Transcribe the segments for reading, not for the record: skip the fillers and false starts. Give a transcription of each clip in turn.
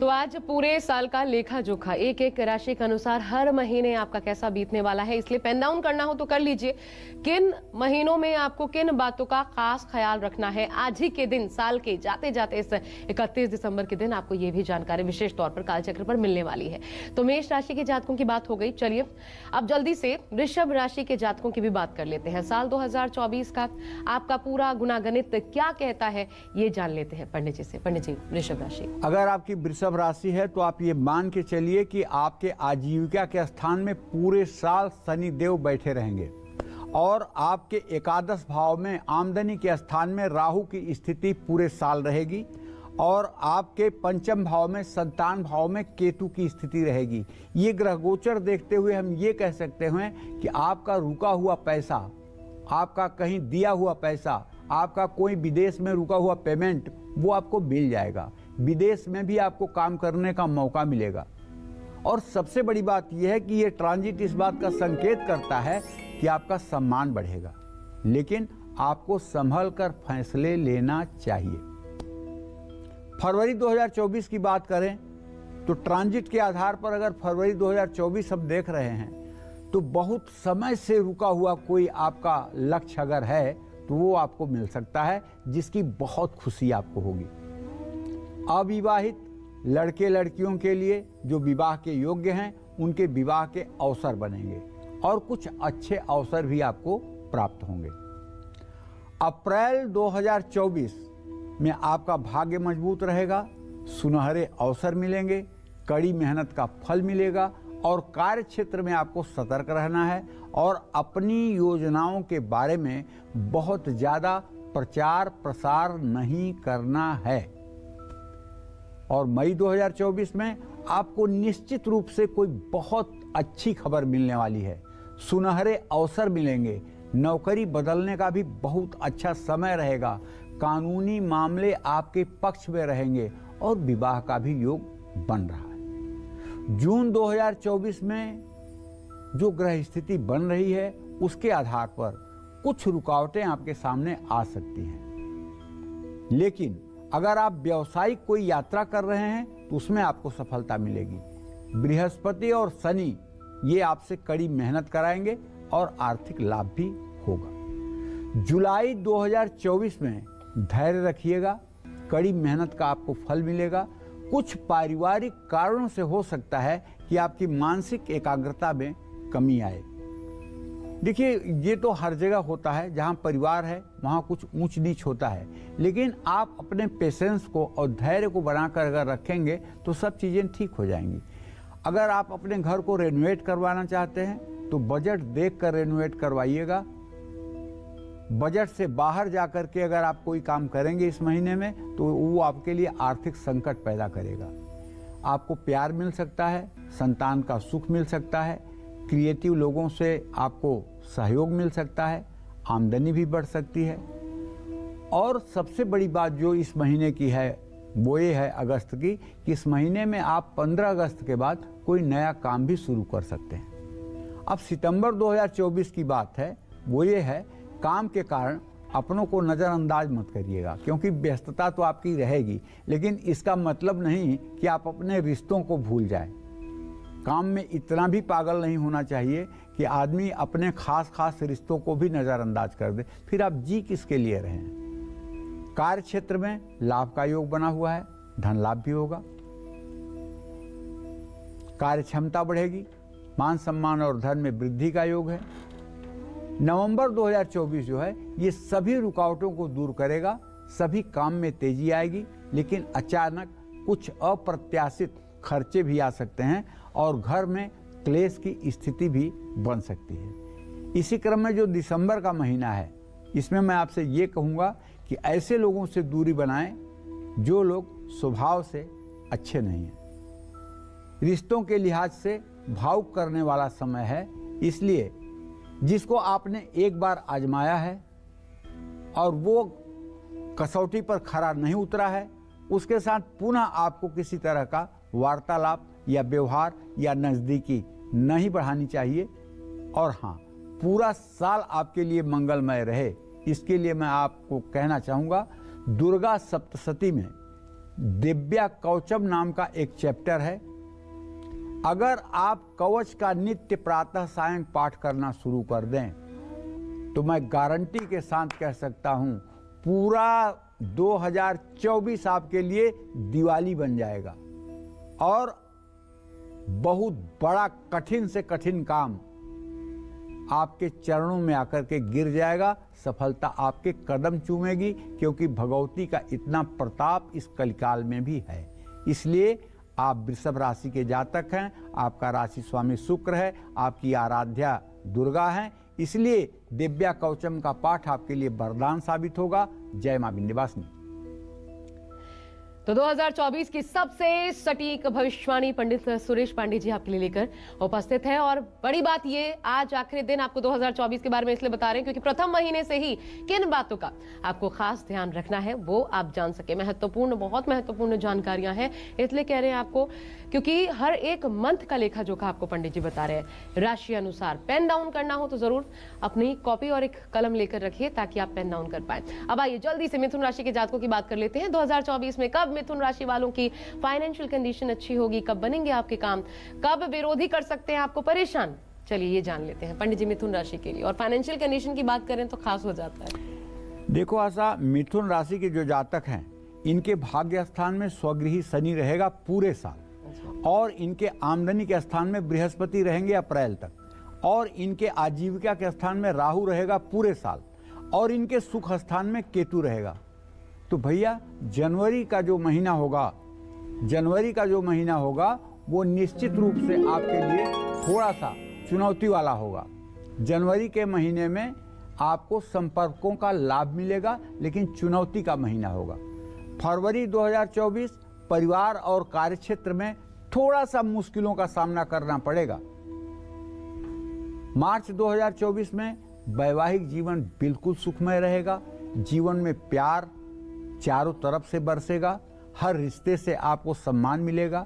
तो आज पूरे साल का लेखा जोखा एक एक राशि के अनुसार हर महीने आपका कैसा बीतने वाला है, इसलिए पेन डाउन करना हो तो कर लीजिए। किन महीनों में आपको किन बातों का खास ख्याल रखना है, आज ही के दिन साल के जाते जाते इस 31 दिसंबर के दिन आपको ये भी जानकारी विशेष तौर पर कालचक्र पर मिलने वाली है। तो मेष राशि के जातकों की बात हो गई, चलिए अब जल्दी से वृषभ राशि के जातकों की भी बात कर लेते हैं। साल 2024 का आपका पूरा गुणागणित क्या कहता है, ये जान लेते हैं पंडित जी से। पंडित जी, वृषभ राशि, अगर आपकी वृषभ राशि है तो आप ये मान के चलिए कि आपके आजीविका के स्थान में पूरे साल शनि देव बैठे रहेंगे और आपके एकादश भाव में आमदनी के स्थान में राहु की स्थिति पूरे साल रहेगी और आपके पंचम भाव में संतान भाव में केतु की स्थिति रहेगी। ये ग्रह गोचर देखते हुए हम ये कह सकते हैं कि आपका रुका हुआ पैसा, आपका कहीं दिया हुआ पैसा, आपका कोई विदेश में रुका हुआ पेमेंट, वो आपको मिल जाएगा। विदेश में भी आपको काम करने का मौका मिलेगा। और सबसे बड़ी बात यह है कि ये ट्रांजिट इस बात का संकेत करता है कि आपका सम्मान बढ़ेगा, लेकिन आपको संभल कर फैसले लेना चाहिए। फरवरी 2024 की बात करें तो ट्रांजिट के आधार पर अगर फरवरी 2024 हम देख रहे हैं तो बहुत समय से रुका हुआ कोई आपका लक्ष्य अगर है तो वो आपको मिल सकता है, जिसकी बहुत खुशी आपको होगी। अविवाहित लड़के लड़कियों के लिए जो विवाह के योग्य हैं, उनके विवाह के अवसर बनेंगे और कुछ अच्छे अवसर भी आपको प्राप्त होंगे। अप्रैल 2024 में आपका भाग्य मजबूत रहेगा, सुनहरे अवसर मिलेंगे, कड़ी मेहनत का फल मिलेगा और कार्य क्षेत्र में आपको सतर्क रहना है और अपनी योजनाओं के बारे में बहुत ज़्यादा प्रचार प्रसार नहीं करना है। और मई 2024 में आपको निश्चित रूप से कोई बहुत अच्छी खबर मिलने वाली है, सुनहरे अवसर मिलेंगे, नौकरी बदलने का भी बहुत अच्छा समय रहेगा, कानूनी मामले आपके पक्ष में रहेंगे और विवाह का भी योग बन रहा है। जून 2024 में जो ग्रह स्थिति बन रही है उसके आधार पर कुछ रुकावटें आपके सामने आ सकती हैं, लेकिन अगर आप व्यावसायिक कोई यात्रा कर रहे हैं तो उसमें आपको सफलता मिलेगी। बृहस्पति और शनि ये आपसे कड़ी मेहनत कराएंगे और आर्थिक लाभ भी होगा। जुलाई 2024 में धैर्य रखिएगा, कड़ी मेहनत का आपको फल मिलेगा। कुछ पारिवारिक कारणों से हो सकता है कि आपकी मानसिक एकाग्रता में कमी आए। देखिए, ये तो हर जगह होता है, जहाँ परिवार है वहाँ कुछ ऊंच नीच होता है, लेकिन आप अपने पेशेंस को और धैर्य को बनाकर अगर रखेंगे तो सब चीज़ें ठीक हो जाएंगी। अगर आप अपने घर को रेनोवेट करवाना चाहते हैं तो बजट देखकर रेनोवेट करवाइएगा। बजट से बाहर जाकर के अगर आप कोई काम करेंगे इस महीने में तो वो आपके लिए आर्थिक संकट पैदा करेगा। आपको प्यार मिल सकता है, संतान का सुख मिल सकता है, क्रिएटिव लोगों से आपको सहयोग मिल सकता है, आमदनी भी बढ़ सकती है। और सबसे बड़ी बात जो इस महीने की है वो ये है अगस्त की, कि इस महीने में आप 15 अगस्त के बाद कोई नया काम भी शुरू कर सकते हैं। अब सितंबर 2024 की बात है, वो ये है काम के कारण अपनों को नज़रअंदाज मत करिएगा, क्योंकि व्यस्तता तो आपकी रहेगी, लेकिन इसका मतलब नहीं कि आप अपने रिश्तों को भूल जाएं। काम में इतना भी पागल नहीं होना चाहिए कि आदमी अपने खास रिश्तों को भी नज़रअंदाज कर दे, फिर आप जी किसके लिए रहें। कार्य क्षेत्र में लाभ का योग बना हुआ है, धन लाभ भी होगा, कार्य क्षमता बढ़ेगी, मान सम्मान और धन में वृद्धि का योग है। नवंबर 2024 जो है ये सभी रुकावटों को दूर करेगा, सभी काम में तेजी आएगी, लेकिन अचानक कुछ अप्रत्याशित खर्चे भी आ सकते हैं और घर में क्लेश की स्थिति भी बन सकती है। इसी क्रम में जो दिसंबर का महीना है, इसमें मैं आपसे ये कहूँगा कि ऐसे लोगों से दूरी बनाएं जो लोग स्वभाव से अच्छे नहीं हैं। रिश्तों के लिहाज से भावुक करने वाला समय है, इसलिए जिसको आपने एक बार आजमाया है और वो कसौटी पर खरा नहीं उतरा है, उसके साथ पुनः आपको किसी तरह का वार्तालाप या व्यवहार या नज़दीकी नहीं बढ़ानी चाहिए। और हाँ, पूरा साल आपके लिए मंगलमय रहे, इसके लिए मैं आपको कहना चाहूँगा, दुर्गा सप्तशती में दिव्या कवचम नाम का एक चैप्टर है। अगर आप कवच का नित्य प्रातः सायं पाठ करना शुरू कर दें तो मैं गारंटी के साथ कह सकता हूं पूरा 2024 आपके लिए दिवाली बन जाएगा और बहुत बड़ा कठिन से कठिन काम आपके चरणों में आकर के गिर जाएगा। सफलता आपके कदम चूमेगी, क्योंकि भगवती का इतना प्रताप इस कलिकाल में भी है। इसलिए आप वृषभ राशि के जातक हैं, आपका राशि स्वामी शुक्र है, आपकी आराध्या दुर्गा है, इसलिए दिव्या कवचम का पाठ आपके लिए वरदान साबित होगा। जय मां विंध्यवासिनी। तो 2024 की सबसे सटीक भविष्यवाणी पंडित सुरेश पांडे जी आपके लिए लेकर उपस्थित है। और बड़ी बात ये, आज आखिरी दिन आपको 2024 के बारे में इसलिए बता रहे हैं क्योंकि प्रथम महीने से ही किन बातों का आपको खास ध्यान रखना है वो आप जान सके। महत्वपूर्ण, बहुत महत्वपूर्ण जानकारियां हैं, इसलिए कह रहे हैं आपको, क्योंकि हर एक मंथ का लेखा जोखा आपको पंडित जी बता रहे हैं राशि अनुसार। पेन डाउन करना हो तो जरूर अपनी कॉपी और एक कलम लेकर रखिए ताकि आप पेन डाउन कर पाए। अब आइए जल्दी से मिथुन राशि के जातकों की बात कर लेते हैं। 2024 में कब मिथुन राशि वालों की फाइनेंशियल कंडीशन अच्छी होगी, कब बनेंगे आपके काम, कब विरोधी कर सकते हैं आपको परेशान, चलिए ये जान लेते हैं पंडित जी मिथुन राशि के लिए। और फाइनेंशियल कंडीशन की बात करें तो खास हो जाता है। देखो आशा, मिथुन राशि के जो जातक हैं इनके भाग्य स्थान में स्वगृही शनि रहेगा पूरे साल, और इनके आमदनी के स्थान में बृहस्पति रहेंगे अप्रैल तक, और इनके आजीविका के स्थान में राहु रहेगा पूरे साल, और इनके सुख स्थान में केतु रहेगा। तो भैया जनवरी का जो महीना होगा वो निश्चित रूप से आपके लिए थोड़ा सा चुनौती वाला होगा। जनवरी के महीने में आपको संपर्कों का लाभ मिलेगा, लेकिन चुनौती का महीना होगा। फरवरी 2024 परिवार और कार्यक्षेत्र में थोड़ा सा मुश्किलों का सामना करना पड़ेगा। मार्च 2024 में वैवाहिक जीवन बिल्कुल सुखमय रहेगा। जीवन में प्यार चारों तरफ से बरसेगा, हर रिश्ते से आपको सम्मान मिलेगा।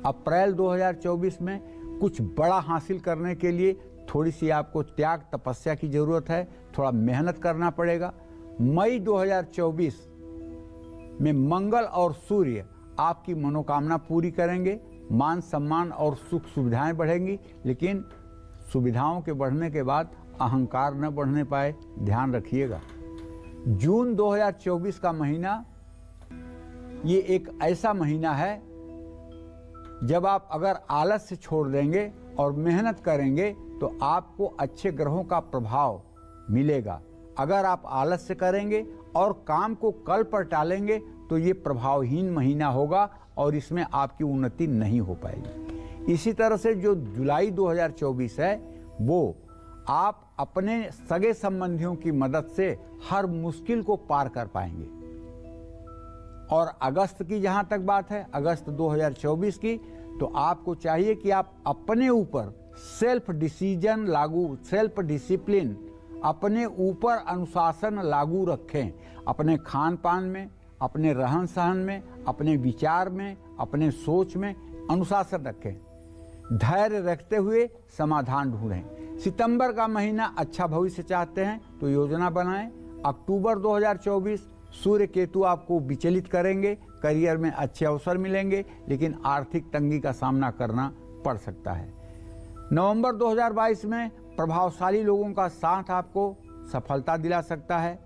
अप्रैल 2024 में कुछ बड़ा हासिल करने के लिए थोड़ी सी आपको त्याग तपस्या की जरूरत है, थोड़ा मेहनत करना पड़ेगा। मई 2024 में मंगल और सूर्य आपकी मनोकामना पूरी करेंगे। मान सम्मान और सुख सुविधाएं बढ़ेंगी, लेकिन सुविधाओं के बढ़ने के बाद अहंकार न बढ़ने पाए, ध्यान रखिएगा। जून 2024 का महीना ये एक ऐसा महीना है जब आप अगर आलस्य छोड़ देंगे और मेहनत करेंगे तो आपको अच्छे ग्रहों का प्रभाव मिलेगा। अगर आप आलस्य करेंगे और काम को कल पर टालेंगे तो ये प्रभावहीन महीना होगा और इसमें आपकी उन्नति नहीं हो पाएगी। इसी तरह से जो जुलाई 2024 है वो आप अपने सगे संबंधियों की मदद से हर मुश्किल को पार कर पाएंगे। और अगस्त की जहां तक बात है, अगस्त 2024 की, तो आपको चाहिए कि आप अपने ऊपर सेल्फ डिसिप्लिन, अपने ऊपर अनुशासन लागू रखें। अपने खान पान में, अपने रहन सहन में, अपने विचार में, अपने सोच में अनुशासन रखें। धैर्य रखते हुए समाधान ढूंढें। सितंबर का महीना अच्छा भविष्य चाहते हैं तो योजना बनाएं। अक्टूबर 2024 सूर्य केतु आपको विचलित करेंगे, करियर में अच्छे अवसर मिलेंगे, लेकिन आर्थिक तंगी का सामना करना पड़ सकता है। नवंबर 2022 में प्रभावशाली लोगों का साथ आपको सफलता दिला सकता है।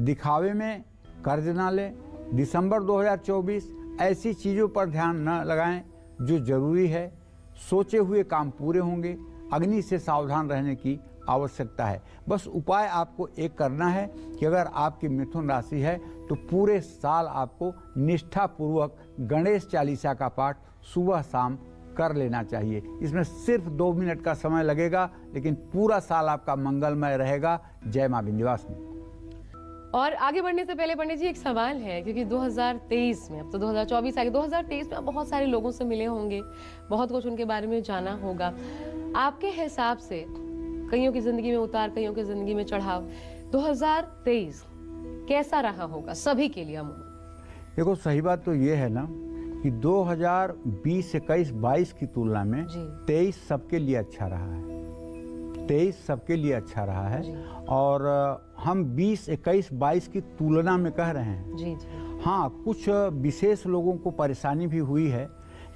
दिखावे में कर्ज ना लें। दिसंबर 2024 ऐसी चीज़ों पर ध्यान न लगाएं जो जरूरी है। सोचे हुए काम पूरे होंगे। अग्नि से सावधान रहने की आवश्यकता है। बस उपाय आपको एक करना है कि अगर आपकी मिथुन राशि है तो पूरे साल आपको निष्ठापूर्वक गणेश चालीसा का पाठ सुबह शाम कर लेना चाहिए। इसमें सिर्फ 2 मिनट का समय लगेगा, लेकिन पूरा साल आपका मंगलमय रहेगा। जय मां विंध्यवासिनी। और आगे बढ़ने से पहले पंडित जी एक सवाल है, क्योंकि 2023 में, अब तो 2024 आ गया, 2023 में आप बहुत सारे लोगों से मिले होंगे, बहुत कुछ उनके बारे में जाना होगा। आपके हिसाब से कईयों की जिंदगी में उतार, कईयों की जिंदगी में चढ़ाव, 2023 कैसा रहा होगा सभी के लिए? देखो, सही बात तो ये है ना कि 2020, 21, 22 की तुलना में 23 सबके लिए अच्छा रहा है। 23 सबके लिए अच्छा रहा है। और हम 20, 21, 22 की तुलना में कह रहे हैं। हाँ, कुछ विशेष लोगों को परेशानी भी हुई है,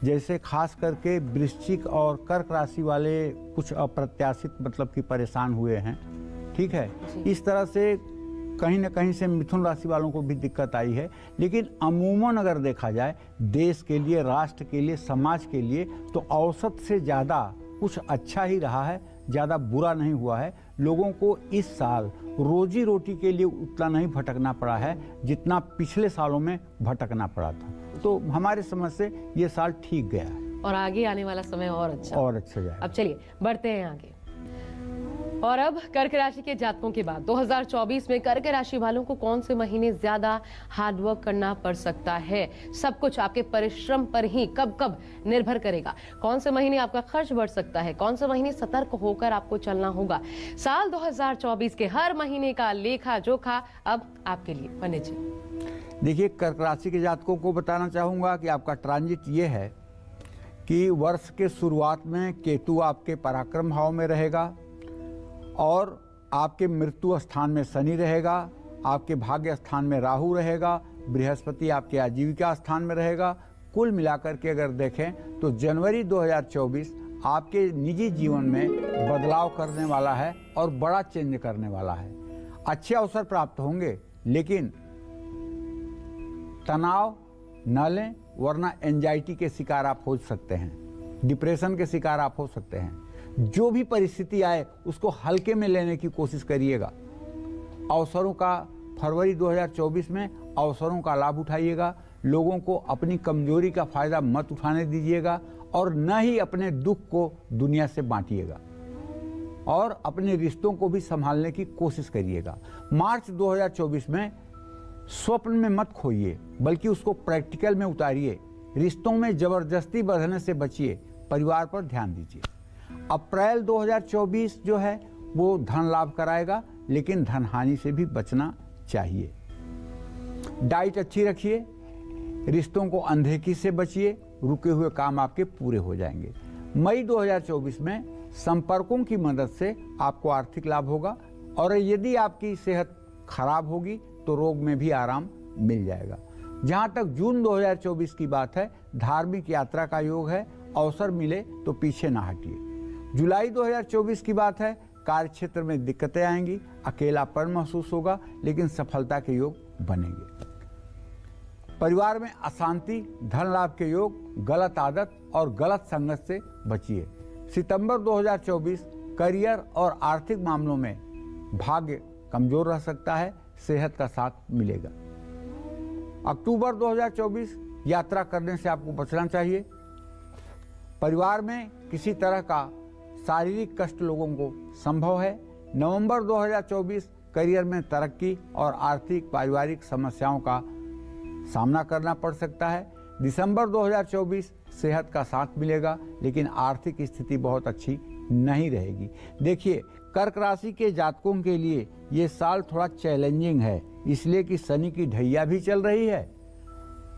जैसे खास करके वृश्चिक और कर्क राशि वाले कुछ अप्रत्याशित मतलब कि परेशान हुए हैं। ठीक है, इस तरह से कहीं न कहीं से मिथुन राशि वालों को भी दिक्कत आई है, लेकिन अमूमन अगर देखा जाए देश के लिए, राष्ट्र के लिए, समाज के लिए तो औसत से ज़्यादा कुछ अच्छा ही रहा है, ज़्यादा बुरा नहीं हुआ है। लोगों को इस साल रोजी रोटी के लिए उतना नहीं भटकना पड़ा है जितना पिछले सालों में भटकना पड़ा था। तो हमारे समझ से ये साल ठीक गया है और आगे आने वाला समय और अच्छा जाए। अब चलिए बढ़ते हैं आगे। और अब कर्क राशि के जातकों की बात। 2024 में कर्क राशि वालों को कौन से महीने ज्यादा हार्ड वर्क करना पड़ सकता है? सब कुछ आपके परिश्रम पर ही कब निर्भर करेगा। कौन से महीने आपका खर्च बढ़ सकता है, कौन से महीने सतर्क होकर आपको चलना होगा। साल 2024 के हर महीने का लेखा जोखा अब आपके लिए। पंडित जी देखिए, कर्क राशि के जातकों को बताना चाहूंगा कि आपका ट्रांजिट ये है कि वर्ष के शुरुआत में केतु आपके पराक्रम भाव में रहेगा और आपके मृत्यु स्थान में शनि रहेगा, आपके भाग्य स्थान में राहु रहेगा, बृहस्पति आपके आजीविका स्थान में रहेगा। कुल मिलाकर के अगर देखें तो जनवरी 2024 आपके निजी जीवन में बदलाव करने वाला है और बड़ा चेंज करने वाला है। अच्छे अवसर प्राप्त होंगे, लेकिन तनाव न लें, वरना एंजाइटी के शिकार आप हो सकते हैं, डिप्रेशन के शिकार आप हो सकते हैं। जो भी परिस्थिति आए उसको हल्के में लेने की कोशिश करिएगा। अवसरों का फरवरी 2024 में अवसरों का लाभ उठाइएगा। लोगों को अपनी कमजोरी का फायदा मत उठाने दीजिएगा और न ही अपने दुख को दुनिया से बांटिएगा और अपने रिश्तों को भी संभालने की कोशिश करिएगा। मार्च 2024 में स्वप्न में मत खोइए, बल्कि उसको प्रैक्टिकल में उतारिए। रिश्तों में जबरदस्ती बढ़ने से बचिए, परिवार पर ध्यान दीजिए। अप्रैल 2024 जो है वो धन लाभ कराएगा, लेकिन धन हानि से भी बचना चाहिए। डाइट अच्छी रखिए, रिश्तों को अनदेखी से बचिए, रुके हुए काम आपके पूरे हो जाएंगे। मई 2024 में संपर्कों की मदद से आपको आर्थिक लाभ होगा और यदि आपकी सेहत खराब होगी तो रोग में भी आराम मिल जाएगा। जहां तक जून 2024 की बात है, धार्मिक यात्रा का योग है, अवसर मिले तो पीछे ना हटिए। जुलाई 2024 की बात है, कार्य क्षेत्र में दिक्कतें आएंगी, अकेलापन महसूस होगा, लेकिन सफलता के योग बनेंगे। परिवार में अशांति, धन लाभ के योग, गलत आदत और गलत संगत से बचिए। सितंबर 2024 करियर और आर्थिक मामलों में भाग्य कमजोर रह सकता है, सेहत का साथ मिलेगा। अक्टूबर 2024 यात्रा करने से आपको बचना चाहिए। परिवार में किसी तरह का शारीरिक कष्ट लोगों को संभव है। नवंबर 2024 करियर में तरक्की और आर्थिक पारिवारिक समस्याओं का सामना करना पड़ सकता है। दिसंबर 2024 सेहत का साथ मिलेगा, लेकिन आर्थिक स्थिति बहुत अच्छी नहीं रहेगी। देखिए, कर्क राशि के जातकों के लिए ये साल थोड़ा चैलेंजिंग है, इसलिए कि शनि की ढैया भी चल रही है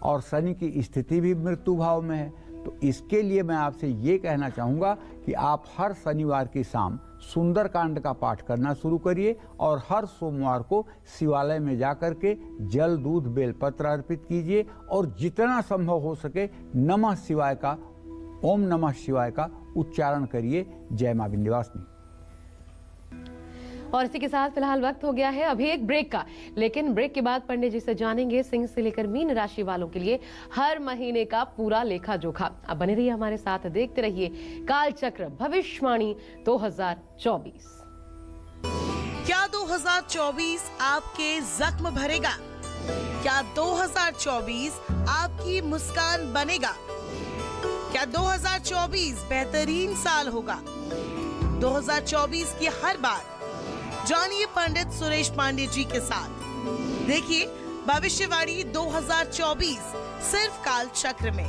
और शनि की स्थिति भी मृत्यु भाव में है। तो इसके लिए मैं आपसे ये कहना चाहूँगा कि आप हर शनिवार की शाम सुंदरकांड का पाठ करना शुरू करिए और हर सोमवार को शिवालय में जाकर के जल, दूध, बेलपत्र अर्पित कीजिए और जितना संभव हो सके नमः शिवाय का, ओम नमः शिवाय का उच्चारण करिए। जय मां विंध्यवासिनी। और इसी के साथ फिलहाल वक्त हो गया है अभी एक ब्रेक का, लेकिन ब्रेक के बाद पंडित जी से जानेंगे सिंह से लेकर मीन राशि वालों के लिए हर महीने का पूरा लेखा जोखा। अब बने रहिए हमारे साथ, देखते रहिए काल चक्र भविष्यवाणी 2024। क्या 2024 आपके जख्म भरेगा? क्या 2024 आपकी मुस्कान बनेगा? क्या 2024 बेहतरीन साल होगा? 2024 की हर बात जानिए पंडित सुरेश पांडे जी के साथ। देखिए भविष्यवाणी 2024 सिर्फ काल चक्र में।